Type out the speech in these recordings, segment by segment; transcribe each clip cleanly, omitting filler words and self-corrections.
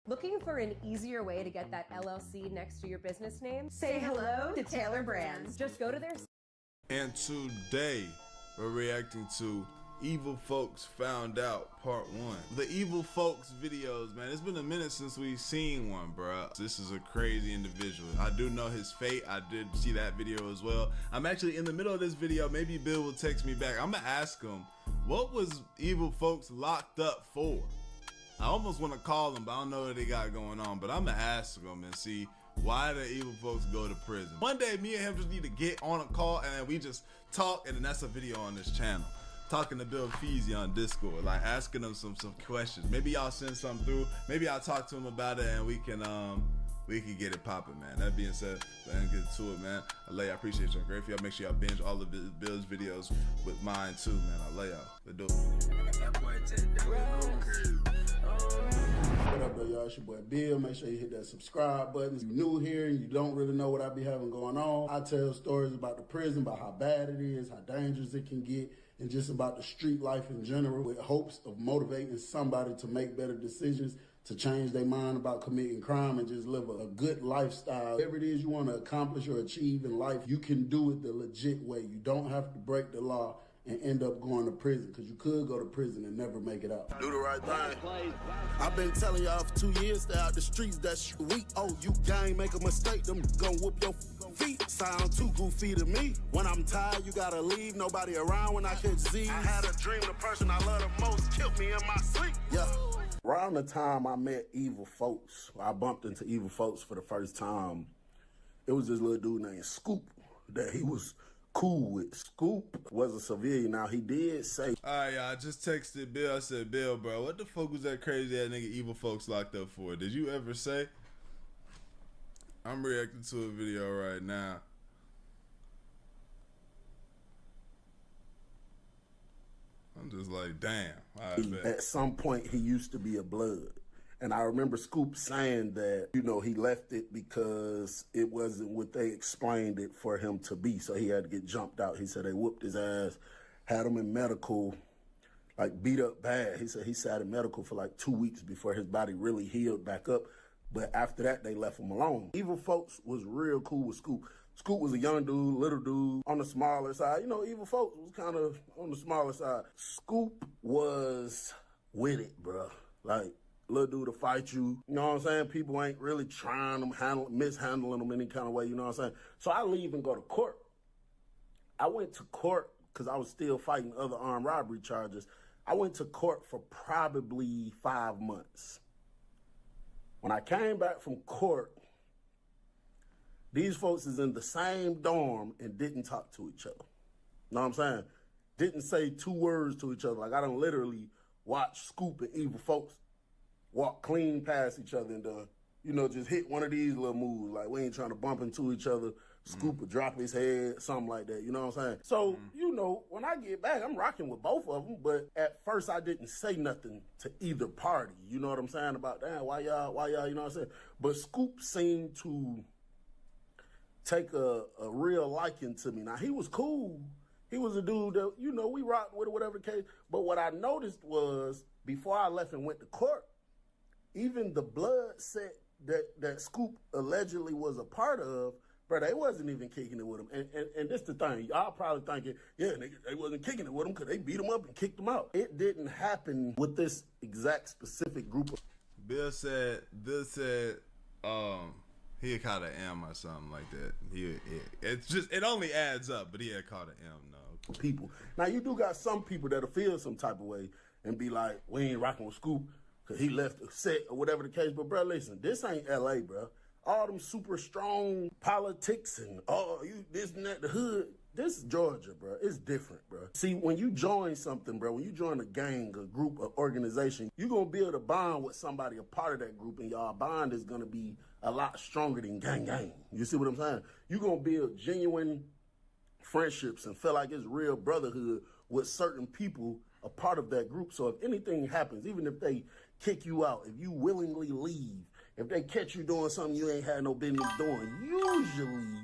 Looking for an easier way to get that LLC next to your business name? Say hello to Taylor Brands. Just go to their... And today, we're reacting to Evil Folks Found Out Part 1. The Evil Folks videos, man, it's been a minute since we've seen one, bruh. This is a crazy individual. I do know his fate. I did see that video as well. I'm actually in the middle of this video. Maybe Bill will text me back. I'm gonna ask him, what was Evil Folks locked up for? I almost want to call them, but I don't know what they got going on. But I'm gonna ask them and see why the Evil Folks go to prison. One day, me and him just need to get on a call and then we just talk, and then that's a video on this channel. Talking to Bill Feezy on Discord, like asking him some questions. Maybe y'all send something through. Maybe I'll talk to him about it and we can get it popping, man. That being said, let's get to it, man. I love y'all. I appreciate y'all. Great for y'all. Make sure y'all binge all of Bill's videos with mine too, man. I love y'all. Let's do it. What up, though, y'all? It's your boy Bill. Make sure you hit that subscribe button. If you're new here and you don't really know what I be having going on, I tell stories about the prison, about how bad it is, how dangerous it can get, and just about the street life in general, with hopes of motivating somebody to make better decisions, to change their mind about committing crime and just live a good lifestyle. Whatever it is you want to accomplish or achieve in life, you can do it the legit way. You don't have to break the law and end up going to prison, because you could go to prison and never make it out. Do the right thing. I've been telling y'all for 2 years, stay out the streets, that's weak. Oh, you gang, make a mistake, them gon' whoop your feet. Sound too goofy to me. When I'm tired, you gotta leave, nobody around when I catch Z's. I had a dream, the person I love the most killed me in my sleep. Yeah. Around the time I met Evil Folks, I bumped into Evil Folks for the first time, it was this little dude named Scoop that he was cool with. Scoop was a civilian. Now, he did say... Alright, y'all, I just texted Bill. I said, Bill, bro, what the fuck was that crazy ass nigga Evil Folks locked up for? Did you ever say? I'm reacting to a video right now. I'm just like, damn. At some point, he used to be a blood. And I remember Scoop saying that, you know, he left it because it wasn't what they explained it for him to be. So he had to get jumped out. He said they whooped his ass, had him in medical, like beat up bad. He said he sat in medical for like 2 weeks before his body really healed back up. But after that, they left him alone. Evil Folks was real cool with Scoop. Scoop was a young dude, little dude, on the smaller side. You know, Evil Folks was kind of on the smaller side. Scoop was with it, bro. Like, little dude to fight you. You know what I'm saying? People ain't really trying them, mishandling them any kind of way, you know what I'm saying? So I leave and go to court. I went to court because I was still fighting other armed robbery charges. I went to court for probably 5 months. When I came back from court, these folks is in the same dorm and didn't talk to each other. You know what I'm saying? Didn't say 2 words to each other. Like, I done literally watched Scoop and Evil Folks walk clean past each other and, you know, just hit one of these little moves. Like, we ain't trying to bump into each other. Scoop would drop his head, something like that. You know what I'm saying? So, you know, when I get back, I'm rocking with both of them. But at first, I didn't say nothing to either party. You know what I'm saying? About, damn, why y'all, you know what I'm saying? But Scoop seemed to take a real liking to me. Now, he was cool. He was a dude that, you know, we rocked with or whatever the case. But what I noticed was, before I left and went to court, even the blood set that Scoop allegedly was a part of, bro, they wasn't even kicking it with him. And this the thing. Y'all probably thinking, yeah, they wasn't kicking it with him because they beat him up and kicked him out. It didn't happen with this exact specific group of... Bill said, he had caught an M or something like that. It's just, it only adds up, but he had caught an M, no. People. Now, you do got some people that'll feel some type of way and be like, we ain't rocking with Scoop because he left the set or whatever the case. But, bro, listen, this ain't L.A., bro. All them super strong politics and, oh, you this and that, the hood. This is Georgia, bro. It's different, bro. See, when you join something, bro, when you join a gang, a group, an organization, you're going to build a bond with somebody, a part of that group, and y'all bond is going to be a lot stronger than gang. You see what I'm saying? You're going to build genuine friendships and feel like it's real brotherhood with certain people, a part of that group. So if anything happens, even if they kick you out, if you willingly leave, if they catch you doing something you ain't had no business doing, usually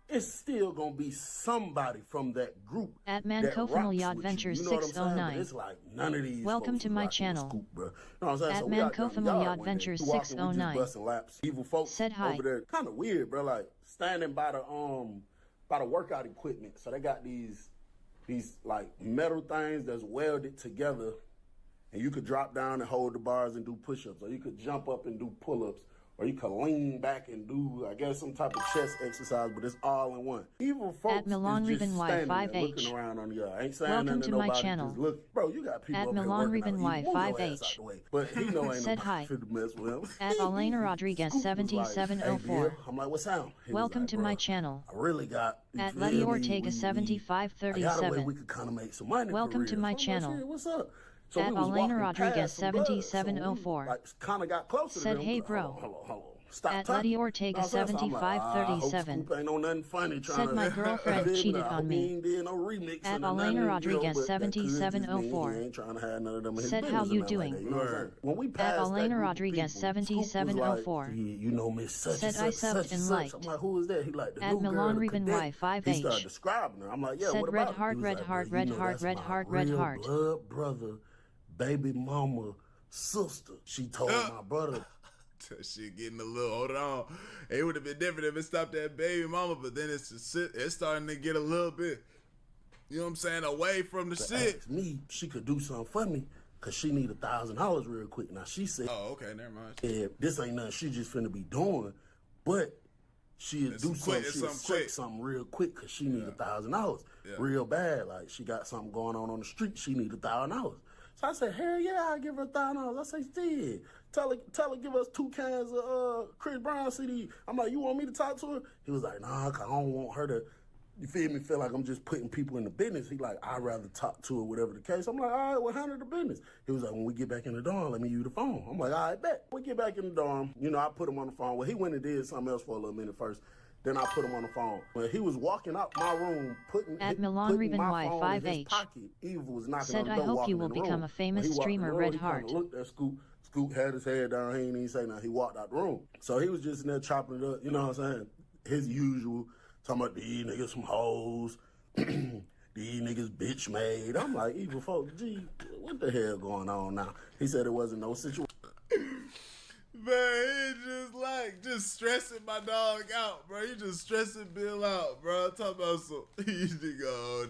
it's still gonna be somebody from that group At that rocks Mancofamiliad with Ventures you. You know what I'm saying? 609. But it's like none of these. Welcome folks to was my rocking with channel. Scoop, bro. You know what I'm saying? At So we out there in the yard Mancofamiliad one day, Ventures we walking, we 609. just busting laps. Evil folks Said hi. over there, kind of weird, bro. Like standing by the workout equipment. So they got these like metal things that's welded together, and you could drop down and hold the bars and do push-ups, or you could jump up and do pull-ups, or you could lean back and do, I guess, some type of chest exercise, but it's all in one. Evil folks At Milan is just Reuben Y standing there 5H. looking around on the yard. Ain't saying Welcome nothing to to my nobody, channel. just look. Bro, you got people At up here Milan working Reuben out. Y Move your ass 5H. out the way. But he know ain't Said nobody hi. finna mess with him. At Elena Rodriguez Scoop was like, 7704. "Hey, Bill." I'm like, what's up? He was Welcome like, to "Bro, my channel. I really got you At feel Letty me? Ortega I got a way 7537. we could kind of make some money. Welcome for to real. my So I'm like, channel. "Shit, what's up?" So At we was Elena walking Rodriguez past some blood, so we, 7704. like, kind of got closer Said, to them. "Hey, But bro." Hold on. Stop At talking. Letty Ortega No, so I'm like, I hope 7537. Scoop ain't on nothing funny trying Said to my girlfriend feel cheated I hope on he me. ain't did no remix At and Elena nothing, you know, Rodriguez but that could just mean 7704. He ain't trying to have none of them in his Said, business "How or you nothing like doing?" that, you know what I'm saying? When we At passed that Elena group of Rodriguez people, Scoop was 7704. like, you know, Miss such Said, and "I such, subbed such and and such." liked. I'm like, who is that? He like the At new girl, Milan the Reuben cadet. Y5H. He started describing her. I'm like, yeah, Said, what "Red about heart, it?" He was red like, heart, "Bro, you red know heart, that's red my heart, red real heart." blood brother, baby mama, sister. She told my brother. That shit getting a little, hold on. It would have been different if it stopped at baby mama, but then it's starting to get a little bit, you know what I'm saying, away from the shit. Asked me she could do something for me because she need $1,000 real quick. Now she said, Oh, okay, never mind. yeah, this ain't nothing she just finna be doing, but she'll do something, she'll set something real quick because she need $1,000 real bad. Like she got something going on the street, she need $1,000. So I said, hell yeah, I give her $1,000. I say, Steve, tell her give us 2 cans of Chris Brown CD. I'm like, you want me to talk to her? He was like, nah, 'cause I don't want her to, you feel me, feel like I'm just putting people in the business. He like, I'd rather talk to her, whatever the case. I'm like, all right, well, handle the business. He was like, when we get back in the dorm, let me use the phone. I'm like, all right, bet. We get back in the dorm, you know, I put him on the phone. Well, he went and did something else for a little minute first. Then I put him on the phone. When he was walking out my room, putting At Milan putting Reuben my phone in his Y5H. pocket, Evil was knocking Said, on the "I door, hope walking you will in the become room. a famous When he walked in streamer, the room, Red he kinda Heart." looked at Scoop. Scoop had his head down. He didn't even say nothing. He walked out the room. So he was just in there chopping it up. You know what I'm saying? His usual, talking about these niggas some hoes. These niggas bitch made. I'm like, Evil folks, gee, what the hell going on now? He said it wasn't no situation. Man, he just stressing my dog out, bro. He just stressing Bill out, bro. Talking about some, these nigga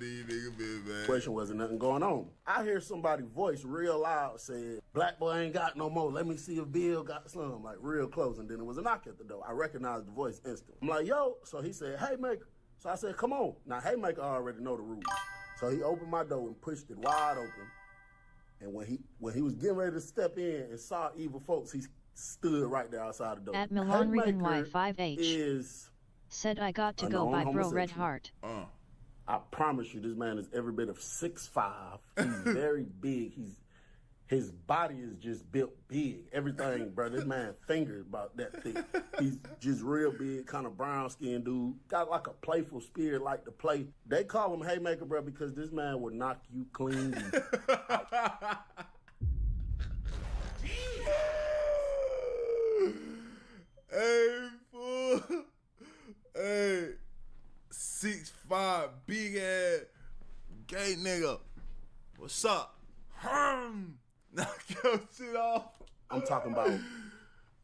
been man. Question wasn't nothing going on. I hear somebody voice real loud said, black boy ain't got no more. Let me see if Bill got some, like real close. And then it was a knock at the door. I recognized the voice instantly. I'm like, yo. So he said, Haymaker. So I said, come on. Now, Haymaker already know the rules. So he opened my door and pushed it wide open. And when he was getting ready to step in and saw Evil folks, he stood right there outside the door. At Milan Reuben Haymaker Y5H. is Said, "I got to a go known by bro Red homosexual. Heart." I promise you, this man is every bit of 6'5". He's very big. His body is just built big. Everything, bro. This man fingers about that thick. He's just real big, kind of brown skinned dude. Got like a playful spirit, like to play. They call him Haymaker, bro, because this man would knock you clean. Hey, fool. Hey, 6'5", big ass, gay nigga. What's up? Knock your shit off. I'm talking about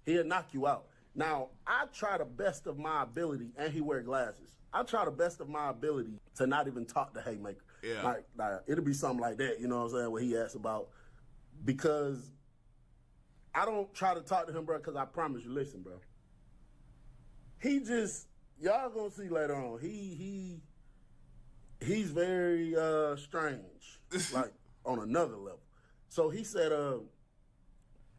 he'll knock you out. Now, I try the best of my ability, and he wear glasses. I try the best of my ability to not even talk to Haymaker. Yeah. Like it'll be something like that, you know what I'm saying, what he asks about. Because I don't try to talk to him, bro, because I promise you, listen, bro. He just, y'all gonna see later on, he's very strange, like on another level. So he said,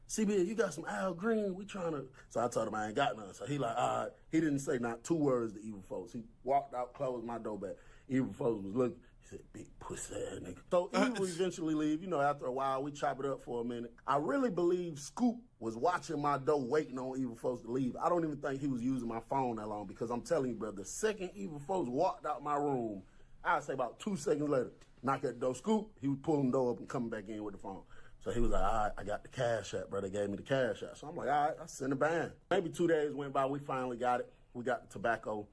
CB, you got some Al Green? We trying to. So I told him I ain't got none. So he like, all right. He didn't say not 2 words to Evil folks. He walked out, closed my door back. Evil folks was looking. He said, big pussy ass nigga. So Evil eventually leave. You know, after a while, we chop it up for a minute. I really believe Scoop was watching my door waiting on Evil folks to leave. I don't even think he was using my phone that long because I'm telling you, bro, the second Evil folks walked out my room, I'd say about 2 seconds later, knock at the door. Scoop, he was pulling the door up and coming back in with the phone. So he was like, all right, I got the cash app, bro. They gave me the cash app. So I'm like, all right, I send a band. Maybe 2 days went by. We finally got it. We got the tobacco.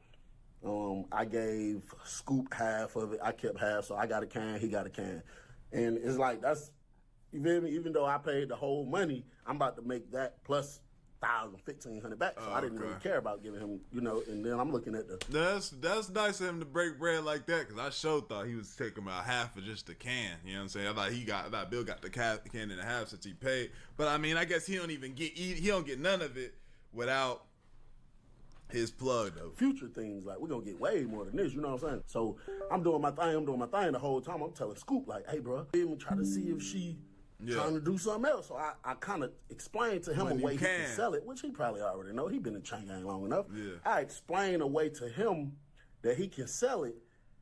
I gave Scoop half of it. I kept half, so I got a can, he got a can. And it's like, that's, you feel me? Even though I paid the whole money, I'm about to make that plus $1,000, $1,500 back. So I didn't really care about giving him, you know, and then I'm looking at the... That's nice of him to break bread like that, because I sure thought he was taking about half of just the can. You know what I'm saying? I thought Bill got the can and a half since he paid. But I mean, I guess he don't get none of it without his plug though. Future things, like, we're gonna get way more than this, you know what I'm saying? So I'm doing my thing the whole time. I'm telling Scoop, like, hey, bro, even try to see if she trying to do something else. So I kind of explained to him a way he can sell it, which he probably already know. He been in chain gang long enough. Yeah. I explained a way to him that he can sell it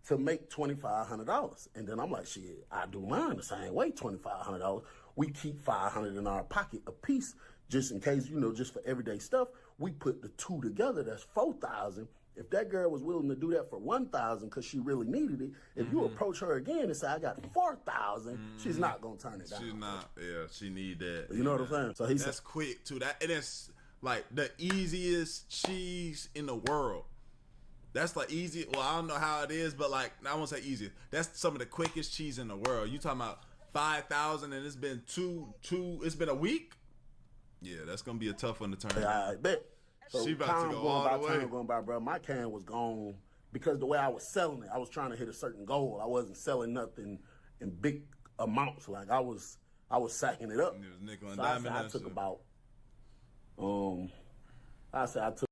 to make $2,500. And then I'm like, shit, I do mine the same way, $2,500. We keep $500 in our pocket a piece, just in case, you know, just for everyday stuff. We put the two together, that's $4,000. If that girl was willing to do that for $1,000 because she really needed it, if you approach her again and say, I got $4,000, she's not going to turn it down. She's not, she need that. You know what I'm saying? So that's quick too. And it's like the easiest cheese in the world. That's like easy. Well, I don't know how it is, but like, I won't say easy. That's some of the quickest cheese in the world. You talking about 5,000 and it's been it's been a week? Yeah, that's gonna be a tough one to turn. I bet. So she about to go all the way. Time going by, bro. My can was gone because the way I was selling it, I was trying to hit a certain goal. I wasn't selling nothing in big amounts. Like I was sacking it up. And it was nickel and so diamond. I took about I took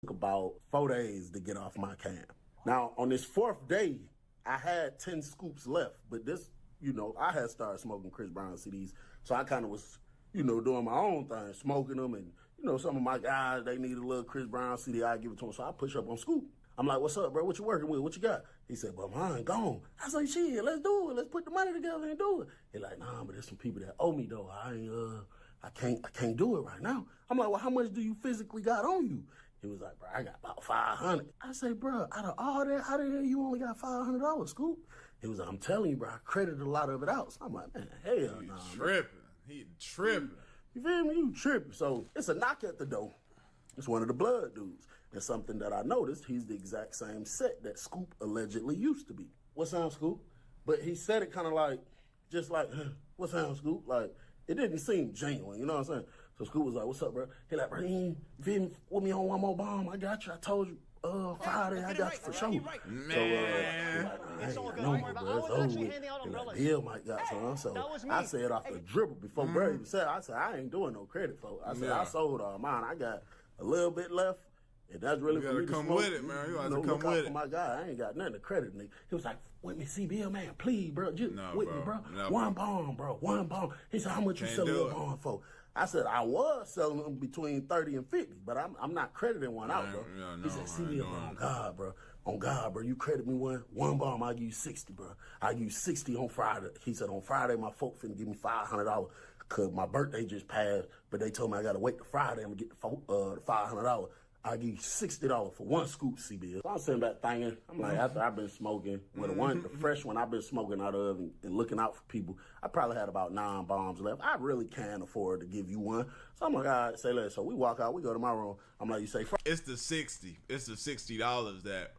about 4 days to get off my can. Now on this 4th day, I had 10 scoops left, but this, you know, I had started smoking Chris Brown CDs, so I kind of was, you know, doing my own thing, smoking them, and, you know, some of my guys, they need a little Chris Brown CD, I give it to them, so I push up on Scoop. I'm like, what's up, bro? What you working with? What you got? He said, but mine gone. I said, shit, let's do it. Let's put the money together and do it. He like, nah, but there's some people that owe me, though. I can't do it right now. I'm like, well, how much do you physically got on you? He was like, bro, I got about $500. I say, bro, out of all that, how the hell you only got $500, Scoop? He was like, I'm telling you, bro, I credited a lot of it out. So I'm like, man, hell no. He tripping. You feel me? You tripping. So it's a knock at the door. It's one of the blood dudes. And something that I noticed, he's the exact same set that Scoop allegedly used to be. What's up, Scoop? But he said it kind of like, just like, what's up, Scoop? Like, it didn't seem genuine, you know what I'm saying? So Scoop was like, what's up, bro? He like, bro, you feel me? With me on one more bomb, I got you. I told you, Friday, I got you for sure. Man. So, I know, bro, it's over with. Like, Bill might got some. So I said off the dribble before Bro even said, I said, I ain't doing no credit, folks. I said, I sold all mine. I got a little bit left. And that's really you for me to come smoke. with it, man. You gotta come look out with for it. my guy. I ain't got nothing to credit me. He was like, with me, CBL, man, please, bro. Just with me, bro. No, one bomb, bro. One bomb. He said, how much you selling your bomb for? I said, I was selling them between 30 and 50, but I'm not crediting one out, bro. He said, CBL, on God, bro. On God, bro. You credit me one bomb, I'll give you 60, bro. I'll give you 60 on Friday. He said, on Friday, my folk finna give me $500 because my birthday just passed, but they told me I got to wait till Friday and get the $500. I'll give you $60 for one scoop, CBS. So I'm sitting back thinking, I'm like, after I've been smoking, with the fresh one I've been smoking out of and looking out for people, I probably had about 9 bombs left. I really can't afford to give you one. So I'm like, all right, say less. So we walk out, we go to my room. I'm like, you say Friday? It's the $60 that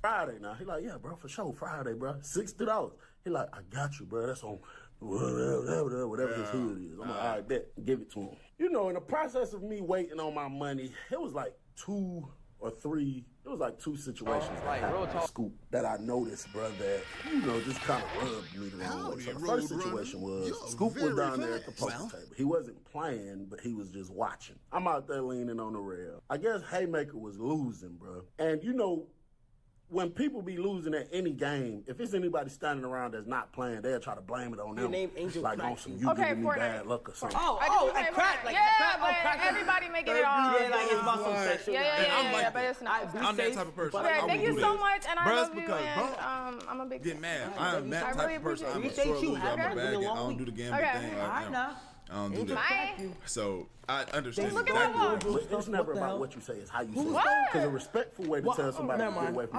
Friday now. He like, yeah, bro, for sure, Friday, bro. $60. He like, I got you, bro. That's on whatever his hood is. I'm like, all right, bet, give it to him. You know, in the process of me waiting on my money, it was like 2 or 3, it was like 2 situations that happened with Scoop that I noticed, bro, that, you know, just kind of rubbed me the wrong way. So the first situation was, Scoop was down there at the poker table. He wasn't playing, but he was just watching. I'm out there leaning on the rail. I guess Haymaker was losing, bro. And, you know, when people be losing at any game, if it's anybody standing around that's not playing, they'll try to blame it on them. Name Angel like Crack. on some you giving me bad luck or something. Like crack, like crack. Everybody making it all. Every day, like it's muscle session. Yeah, but it's not. I'm that type of person. Okay, thank you so much, and I love you, because, and I'm a big get mad. I'm that really type of person. I'm a appreciate sore it. loser. I'm a Okay. bad guy. I don't do the gambling thing. I don't do that. Bye. So I understand Look at exactly my what you're wall. saying. It's never about what you say, it's how you say it. What? Because a respectful way to tell somebody to get away from